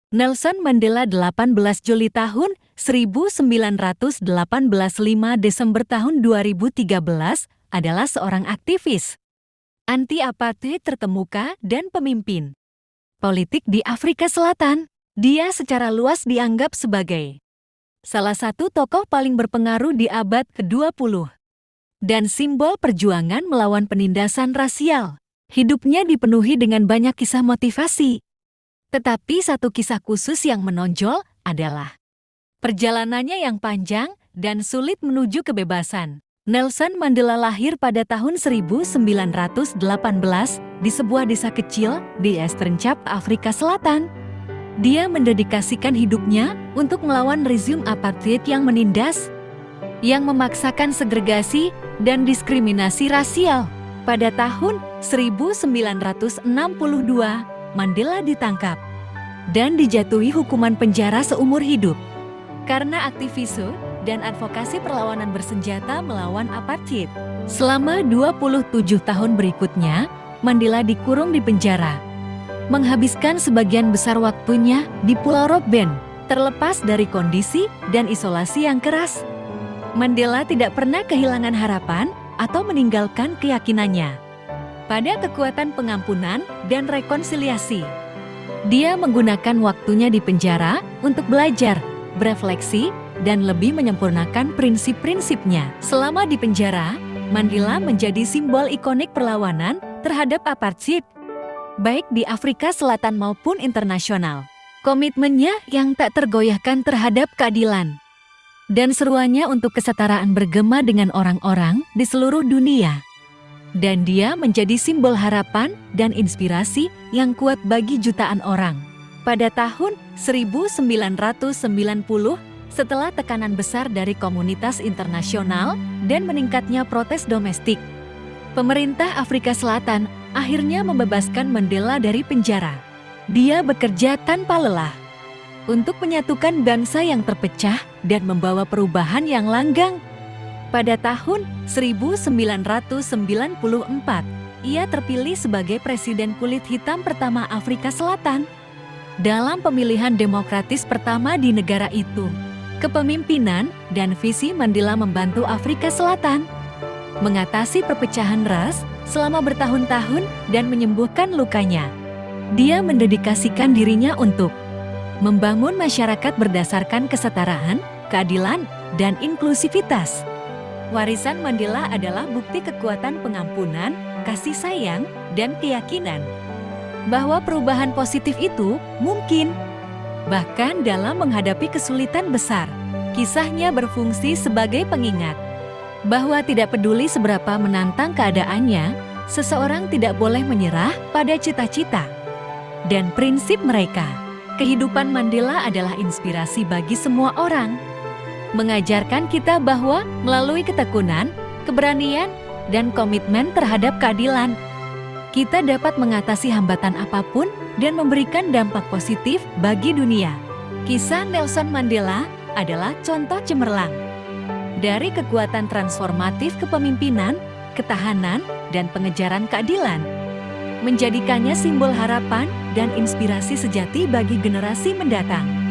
Nelson Mandela 18 Juli tahun 1918 5 Desember tahun 2013 adalah seorang aktivis anti-apartheid terkemuka dan pemimpin politik di Afrika Selatan. Dia secara luas dianggap sebagai salah satu tokoh paling berpengaruh di abad ke-20 dan simbol perjuangan melawan penindasan rasial. Hidupnya dipenuhi dengan banyak kisah motivasi. Tetapi satu kisah khusus yang menonjol adalah perjalanannya yang panjang dan sulit menuju kebebasan. Nelson Mandela lahir pada tahun 1918 di sebuah desa kecil di Eastern Cape, Afrika Selatan. Dia mendedikasikan hidupnya untuk melawan rezim apartheid yang menindas, yang memaksakan segregasi dan diskriminasi rasial. Pada tahun 1962, Mandela ditangkap dan dijatuhi hukuman penjara seumur hidup karena aktivisme dan advokasi perlawanan bersenjata melawan apartheid. Selama 27 tahun berikutnya, Mandela dikurung di penjara, menghabiskan sebagian besar waktunya di Pulau Robben, terlepas dari kondisi dan isolasi yang keras. Mandela tidak pernah kehilangan harapan atau meninggalkan keyakinannya pada kekuatan pengampunan dan rekonsiliasi. Dia menggunakan waktunya di penjara untuk belajar, berefleksi, dan lebih menyempurnakan prinsip-prinsipnya. Selama di penjara, Mandela menjadi simbol ikonik perlawanan terhadap apartheid, baik di Afrika Selatan maupun internasional. Komitmennya yang tak tergoyahkan terhadap keadilan dan seruannya untuk kesetaraan bergema dengan orang-orang di seluruh dunia. Dan dia menjadi simbol harapan dan inspirasi yang kuat bagi jutaan orang. Pada tahun 1990, setelah tekanan besar dari komunitas internasional dan meningkatnya protes domestik, pemerintah Afrika Selatan akhirnya membebaskan Mandela dari penjara. Dia bekerja tanpa lelah untuk menyatukan bangsa yang terpecah dan membawa perubahan yang langgang. Pada tahun 1994, ia terpilih sebagai presiden kulit hitam pertama Afrika Selatan dalam pemilihan demokratis pertama di negara itu. Kepemimpinan dan visi Mandela membantu Afrika Selatan mengatasi perpecahan ras selama bertahun-tahun dan menyembuhkan lukanya. Dia mendedikasikan dirinya untuk membangun masyarakat berdasarkan kesetaraan, keadilan, dan inklusivitas. Warisan Mandela adalah bukti kekuatan pengampunan, kasih sayang, dan keyakinan bahwa perubahan positif itu mungkin. Bahkan dalam menghadapi kesulitan besar, kisahnya berfungsi sebagai pengingat bahwa tidak peduli seberapa menantang keadaannya, seseorang tidak boleh menyerah pada cita-cita dan prinsip mereka. Kehidupan Mandela adalah inspirasi bagi semua orang, mengajarkan kita bahwa melalui ketekunan, keberanian, dan komitmen terhadap keadilan, kita dapat mengatasi hambatan apapun dan memberikan dampak positif bagi dunia. Kisah Nelson Mandela adalah contoh cemerlang dari kekuatan transformatif kepemimpinan, ketahanan, dan pengejaran keadilan, menjadikannya simbol harapan dan inspirasi sejati bagi generasi mendatang.